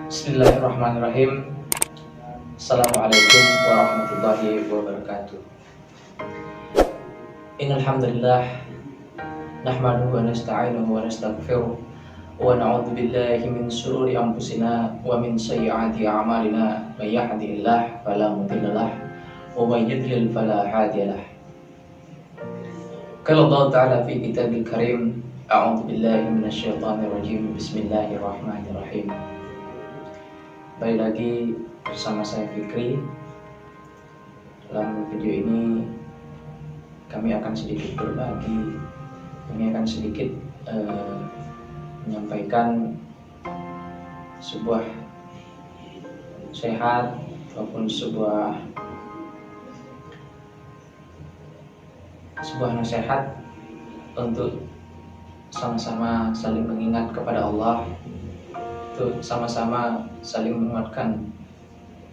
Bismillahirrahmanirrahim. Assalamualaikum warahmatullahi wabarakatuh. Innal hamdalillah nahmaduhu wa nasta'inuhu wa nastaghfiruh wa na'udzu billahi min shururi anfusina wa min sayyiati a'malina may yahdihillahu fala mudilla lahu wa may yudlil fala hadiya lahu. Qala Allah ta'ala fi kitabil karim, a'udzu billahi minasyaitonir rajim. Bismillahirrahmanirrahim. Baik lagi bersama saya Fikri. Dalam video ini kami akan sedikit berbagi, kami akan sedikit menyampaikan sebuah sehat ataupun sebuah nasihat untuk sama-sama saling mengingat kepada Allah, untuk sama-sama saling menguatkan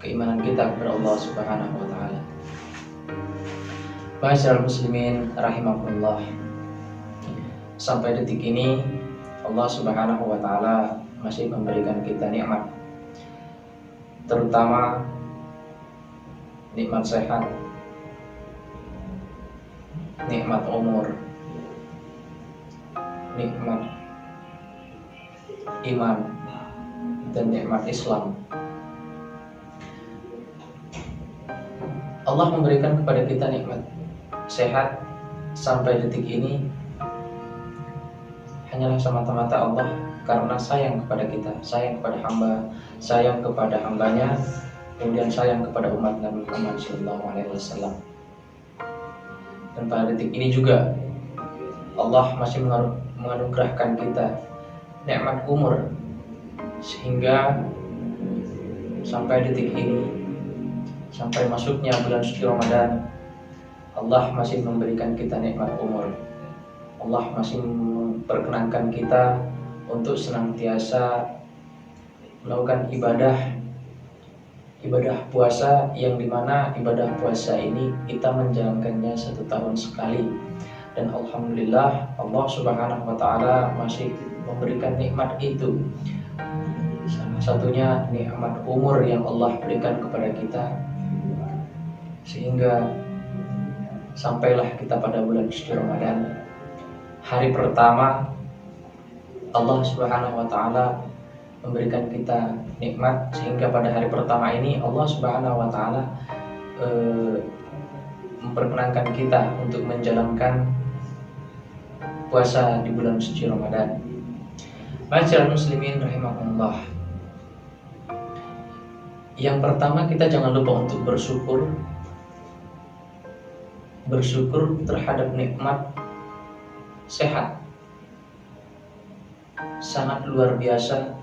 keimanan kita kepada Allah Subhanahu wa taala. Ma'asyiral muslimin rahimakumullah. Sampai detik ini Allah Subhanahu wa taala masih memberikan kita nikmat, terutama nikmat sehat, nikmat umur, nikmat iman, dan nikmat Islam. Allah memberikan kepada kita nikmat sehat sampai detik ini hanyalah semata-mata Allah karena sayang kepada kita, sayang kepada hamba, sayang kepada hambanya, kemudian sayang kepada umat Nabi Muhammad SAW. Dan pada detik ini juga Allah masih menganugerahkan kita nikmat umur, sehingga sampai detik ini, sampai masuknya bulan suci Ramadan, Allah masih memberikan kita nikmat umur. Allah masih memperkenankan kita untuk senantiasa melakukan ibadah puasa, yang dimana ibadah puasa ini kita menjalankannya 1 tahun sekali. Dan alhamdulillah Allah Subhanahu wa taala masih memberikan nikmat itu. Salah satunya nikmat umur yang Allah berikan kepada kita, sehingga sampailah kita pada bulan suci Ramadan. Hari pertama Allah Subhanahu wa taala memberikan kita nikmat, sehingga pada hari pertama ini Allah Subhanahu wa taala memperkenankan kita untuk menjalankan puasa di bulan suci Ramadan. Ma'asyiral muslimin rahimakumullah. Yang pertama, kita jangan lupa untuk bersyukur terhadap nikmat sehat. Sangat luar biasa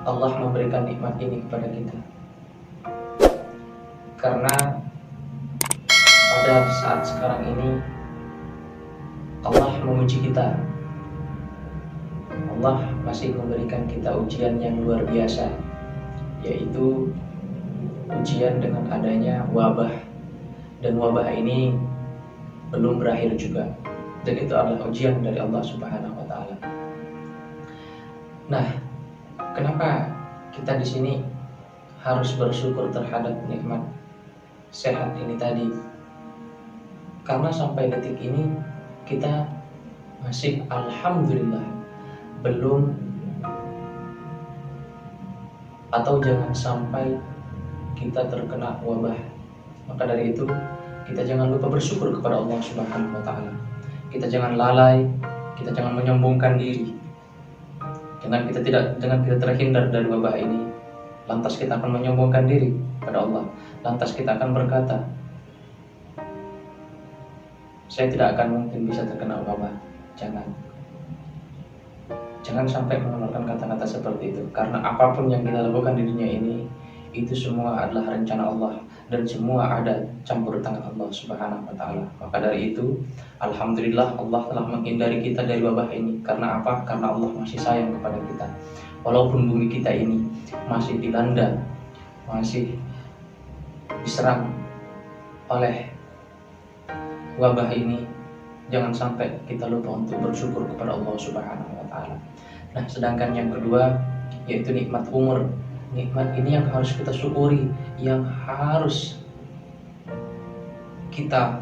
Allah memberikan nikmat ini kepada kita, karena pada saat sekarang ini Allah menguji kita. Allah masih memberikan kita ujian yang luar biasa, yaitu ujian dengan adanya wabah. Dan wabah ini belum berakhir juga, dan itu adalah ujian dari Allah Subhanahu wa taala. Nah, kenapa kita di sini harus bersyukur terhadap nikmat sehat ini tadi? Karena sampai detik ini kita masih alhamdulillah belum, atau jangan sampai kita terkena wabah. Maka dari itu kita jangan lupa bersyukur kepada Allah Subhanahu wa taala. Kita jangan lalai, kita jangan menyombongkan diri. Jangan kita terhindar dari wabah ini, lantas kita akan menyombongkan diri pada Allah. Lantas kita akan berkata, saya tidak akan mungkin bisa terkena wabah. Jangan sampai mengeluarkan kata-kata seperti itu, karena apapun yang kita lakukan di dunia ini, itu semua adalah rencana Allah, dan semua ada campur tangan Allah Subhanahu wa taala. Maka dari itu, alhamdulillah Allah telah menghindari kita dari wabah ini. Karena apa? Karena Allah masih sayang kepada kita. Walaupun bumi kita ini masih dilanda, masih diserang oleh wabah ini, jangan sampai kita lupa untuk bersyukur kepada Allah Subhanahu wa taala. Nah, sedangkan yang kedua, yaitu nikmat umur. Nikmat ini yang harus kita syukuri, yang harus kita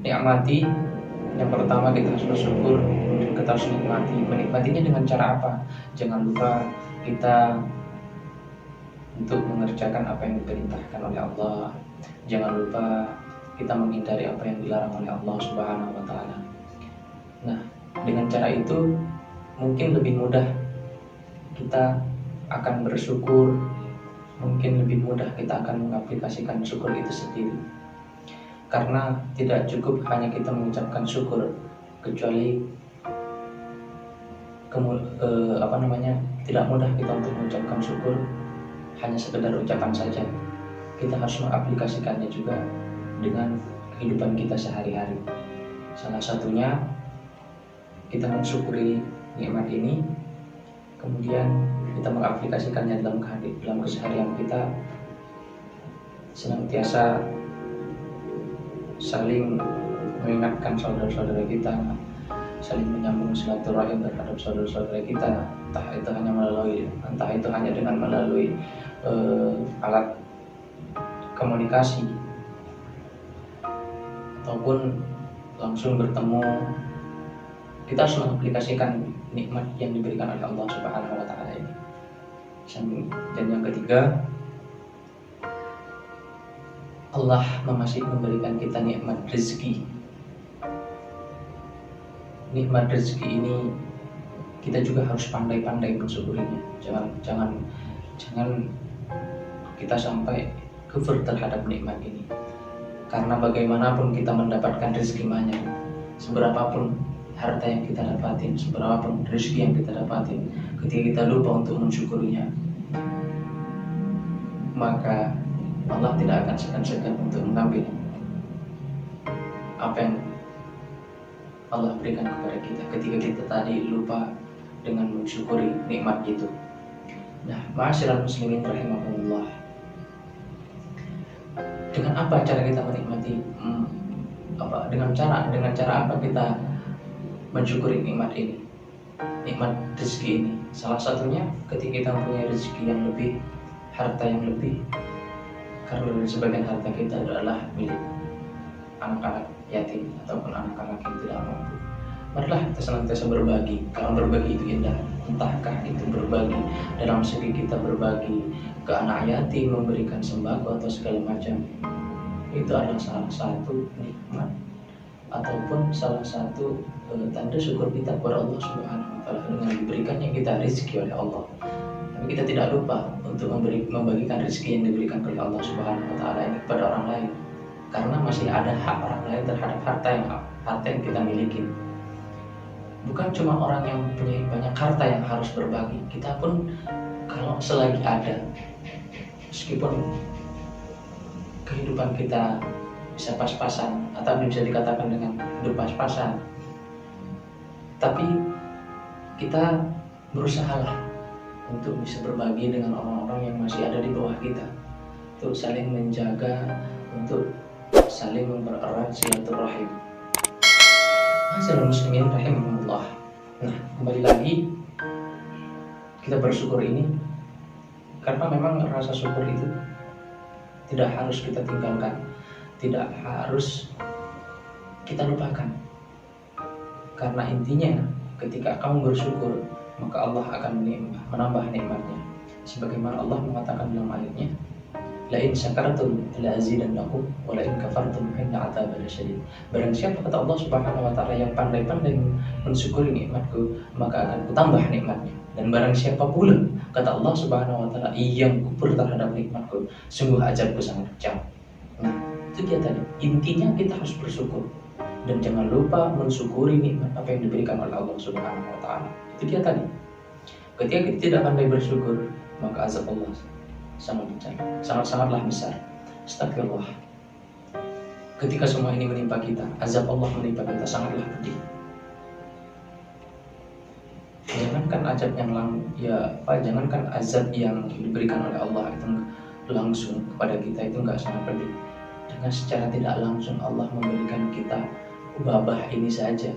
nikmati. Yang pertama, kita harus bersyukur, kemudian kita harus nikmati. Menikmatinya dengan cara apa? Jangan lupa kita untuk mengerjakan apa yang diperintahkan oleh Allah. Jangan lupa kita menghindari apa yang dilarang oleh Allah Subhanahu wa Ta'ala. Nah, dengan cara itu mungkin lebih mudah kita akan bersyukur, mungkin lebih mudah kita akan mengaplikasikan syukur itu sendiri. Karena tidak cukup hanya kita mengucapkan syukur, kecuali tidak mudah kita untuk mengucapkan syukur hanya sekedar ucapan saja. Kita harus mengaplikasikannya juga dengan kehidupan kita sehari-hari. Salah satunya kita mensyukuri nikmat ini, kemudian kita mengaplikasikannya dalam keseharian kita, senantiasa saling mengingatkan saudara-saudara kita, saling menyambung silaturahim terhadap saudara-saudara kita, entah itu hanya dengan melalui alat komunikasi ataupun langsung bertemu. Kita harus mengaplikasikan nikmat yang diberikan oleh Allah Subhanahu wa Ta'ala ini. Dan yang ketiga, Allah masih memberikan kita nikmat rezeki. Nikmat rezeki ini kita juga harus pandai-pandai mensyukurinya. Jangan kita sampai kufur terhadap nikmat ini. Karena bagaimanapun kita mendapatkan rezeki banyak, seberapapun harta yang kita dapatin, seberapapun rezeki yang kita dapatin, ketika kita lupa untuk mensyukurinya, maka Allah tidak akan segan-segan untuk mengambil apa yang Allah berikan kepada kita ketika kita tadi lupa dengan mensyukuri nikmat itu. Nah, ma'asyiral muslimin rahimahumullah, dengan apa cara kita menikmati dengan cara apa kita mensyukuri nikmat ini, nikmat rezeki ini? Salah satunya ketika kita mempunyai rezeki yang lebih, harta yang lebih, karena sebagian harta kita adalah milik anak-anak yatim ataupun anak-anak yang tidak mampu. Marilah kita senantiasa berbagi, karena berbagi itu indah. Entahkah itu berbagi dalam segi kita berbagi ke anak yatim, memberikan sembako atau segala macam, itu adalah salah satu nikmat ataupun salah satu tanda syukur kita kepada Allah Subhanahu wa Ta'ala dengan diberikannya kita rezeki oleh Allah. Tapi kita tidak lupa untuk membagikan rezeki yang diberikan oleh Allah Subhanahu wa Ta'ala ini kepada orang lain, karena masih ada hak orang lain terhadap harta yang kita miliki. Bukan cuma orang yang punya banyak harta yang harus berbagi, kita pun kalau selagi ada, meskipun kehidupan kita bisa pas-pasan atau bisa dikatakan dengan hidup pas-pasan, tapi kita berusahalah untuk bisa berbagi dengan orang-orang yang masih ada di bawah kita, untuk saling menjaga, untuk saling mempererat silaturahim. Ma'asyiral muslimin rahimahumullah. Nah, kembali lagi kita bersyukur ini karena memang rasa syukur itu tidak harus kita tinggalkan, tidak harus kita lupakan. Karena intinya ketika kamu bersyukur, maka Allah akan menambah nikmatnya. Sebagaimana Allah mengatakan dalam ayatnya, la in syakartum la azidannakum wa la in kafartum inna 'adzabi lasyadid. Barang siapa, kata Allah Subhanahu wa Ta'ala, yang pandai-pandai mensyukuri nikmatku, maka akan kutambah nikmatnya. Dan barang siapa pula, kata Allah Subhanahu wa Ta'ala, yang kufur terhadap nikmatku, sungguh azabku sangat kejam. Nah, itu dia tadi. Intinya kita harus bersyukur dan jangan lupa mensyukuri nikmat apa yang diberikan oleh Allah Subhanahu wa Ta'ala. Itu dia tadi. Ketika kita tidak pandai bersyukur, maka azab Allah sangatlah besar. Astagfirullah. Ketika semua ini menimpa kita, azab Allah menimpa kita, sangatlah pedih. Jangankan azab yang diberikan oleh Allah itu langsung kepada kita, itu enggak sangat pedih. Dengan secara tidak langsung Allah memberikan kita wabah ini saja,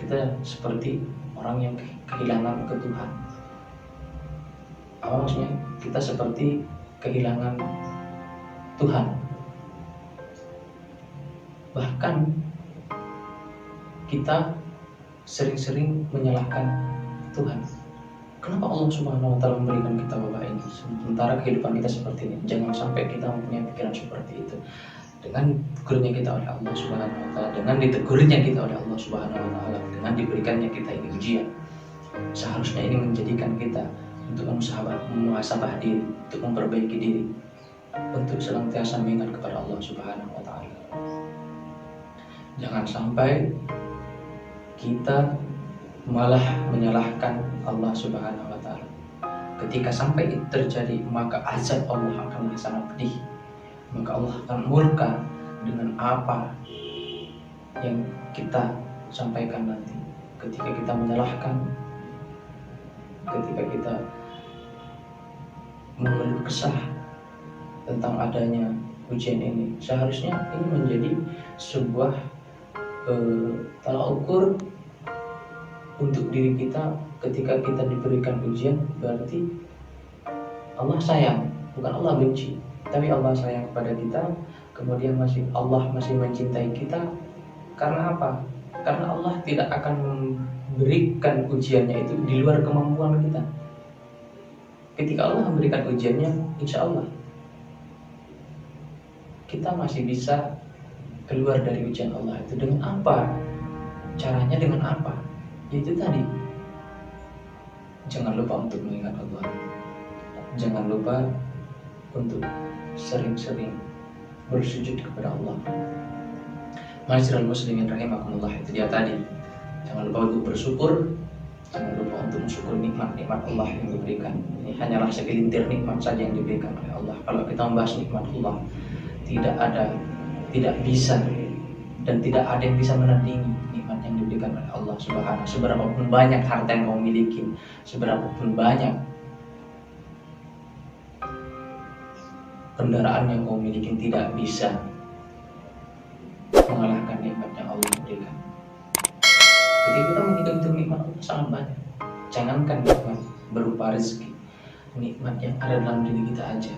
kita seperti orang yang kehilangan ke Tuhan. Apa maksudnya? Kita seperti kehilangan Tuhan. Bahkan kita sering-sering menyalahkan Tuhan. Kenapa Allah Subhanahu wa Ta'ala memberikan kita wabah ini sementara kehidupan kita seperti ini? Jangan sampai kita mempunyai pikiran seperti itu. Dengan tegurnya kita oleh Allah Subhanahu wa Ta'ala, dengan ditegurnya kita oleh Allah Subhanahu wa Ta'ala, dengan diberikannya kita ini ujian, seharusnya ini menjadikan kita untuk muhasabah diri, untuk memperbaiki diri, untuk senantiasa mengingat kepada Allah Subhanahu wa Ta'ala. Jangan sampai kita malah menyalahkan Allah Subhanahu wa Ta'ala. Ketika sampai itu terjadi, maka azab Allah akan sangat pedih. Maka Allah akan murka dengan apa yang kita sampaikan nanti. Ketika kita menyalahkan, ketika kita mengeluh kesah tentang adanya ujian ini, seharusnya ini menjadi sebuah tolak ukur untuk diri kita. Ketika kita diberikan ujian, berarti Allah sayang, bukan Allah benci, tapi Allah sayang kepada kita. Kemudian Allah masih mencintai kita. Karena apa? Karena Allah tidak akan memberikan ujiannya itu di luar kemampuan kita. Ketika Allah memberikan ujiannya, insya Allah kita masih bisa keluar dari ujian Allah itu. Dengan apa? Caranya dengan apa? Itu tadi, jangan lupa untuk mengingat Allah. Jangan lupa untuk sering-sering bersujud kepada Allah. Ma'asyiral muslimin rahimakumullah, itu dia tadi. Jangan lupa untuk bersyukur. Jangan lupa untuk mensyukur nikmat-nikmat Allah yang diberikan. Ini hanyalah segelintir nikmat saja yang diberikan oleh Allah. Kalau kita membahas nikmat Allah, tidak bisa dan tidak ada yang bisa menandingi nikmat yang diberikan oleh Allah Subhanahu. Seberapapun banyak harta yang kau miliki, seberapapun banyak kendaraan yang kau miliki, tidak bisa mengalahkan nikmat yang Allah berikan. Ketika kita menghitung nikmat Allah sangat banyak. Jangankan nikmat berupa rezeki, nikmat yang ada dalam diri kita aja,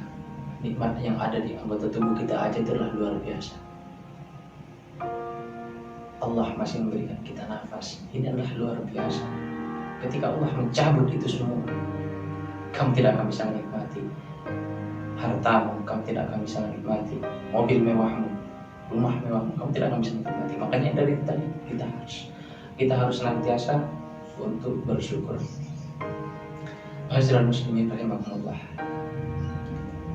nikmat yang ada di anggota tubuh kita aja itulah luar biasa. Allah masih memberikan kita nafas, ini adalah luar biasa. Ketika Allah mencabut itu semua, kamu tidak akan bisa menikmati hartamu, kamu tidak akan bisa menikmati mobil mewahmu, rumah mewahmu, kamu tidak akan bisa menikmati. Makanya dari tadi kita harus senantiasa untuk bersyukur. Ma'asyiral muslimin rahimakumullah.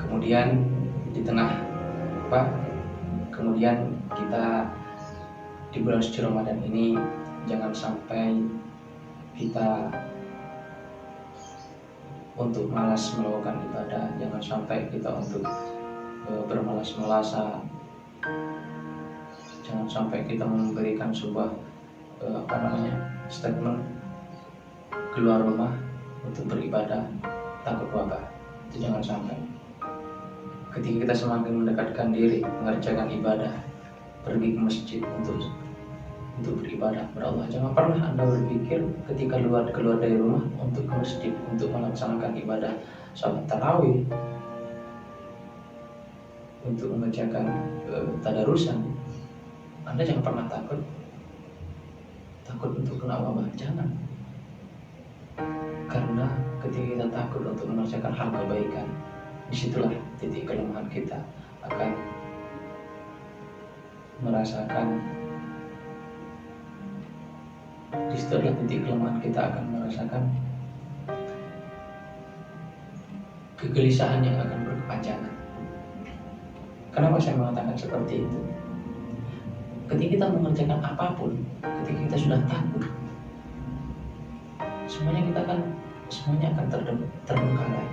Kemudian di tengah kemudian kita di bulan suci Ramadan ini jangan sampai kita untuk malas melakukan ibadah, jangan sampai kita untuk bermalas-malasan, jangan sampai kita memberikan sebuah statement keluar rumah untuk beribadah takut wabah. Itu jangan sampai. Ketika kita semakin mendekatkan diri mengerjakan ibadah, pergi ke masjid untuk beribadah kepada Allah, jangan pernah Anda berpikir ketika keluar dari rumah untuk ke masjid untuk melaksanakan ibadah salat tarawih, untuk mengerjakan tadarusan. Anda jangan pernah takut untuk kena wabah, jangan. Karena ketika kita takut untuk mengerjakan hal kebaikan, disitulah titik kelemahan kita akan merasakan. Disitulah titik kelemahan kita akan merasakan kegelisahan yang akan berkepanjangan. Kenapa saya mengatakan seperti itu? Ketika kita mengerjakan apapun, ketika kita sudah takut, semuanya akan terbengkalai.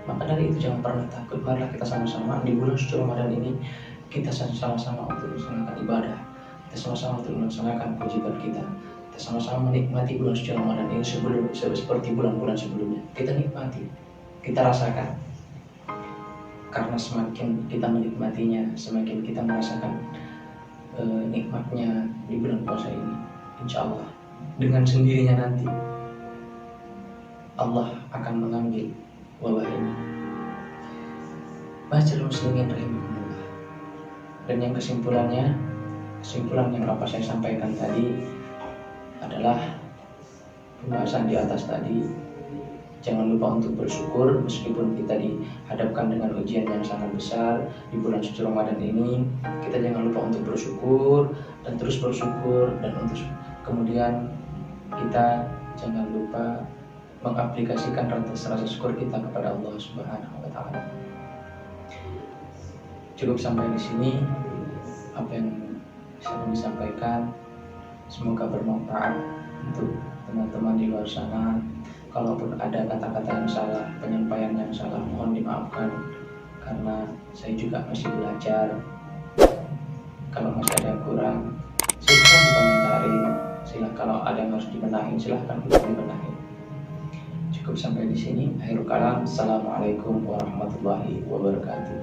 Maka dari itu jangan pernah takut. Marilah kita sama-sama di bulan suci Ramadan ini, kita sama-sama untuk melaksanakan ibadah, kita sama-sama untuk melaksanakan kewajiban kita sama-sama menikmati bulan suci Ramadan ini seperti bulan-bulan sebelumnya. Kita nikmati, kita rasakan. Karena semakin kita menikmatinya, semakin kita merasakan nikmatnya di bulan puasa ini. Insya Allah dengan sendirinya nanti Allah akan mengambil wabah ini. Ma'asyiral muslimin rahimakumullah. Dan yang kesimpulan yang dapat saya sampaikan tadi adalah pembahasan di atas tadi. Jangan lupa untuk bersyukur meskipun kita dihadapkan dengan ujian yang sangat besar di bulan suci Ramadan ini. Kita jangan lupa untuk bersyukur dan terus bersyukur, dan untuk kemudian kita jangan lupa mengaplikasikan rasa syukur kita kepada Allah Subhanahu wa taala. Cukup sampai di sini apa yang saya sampaikan. Semoga bermanfaat untuk teman-teman di luar sana. Kalaupun ada kata-kata yang salah, penyampaian yang salah, mohon dimaafkan karena saya juga masih belajar. Kalau masih ada yang kurang, silahkan dikomentari. Kalau ada yang harus dibenahi, silahkan untuk dibenahi. Cukup sampai di sini. Akhirul kalam. Assalamualaikum warahmatullahi wabarakatuh.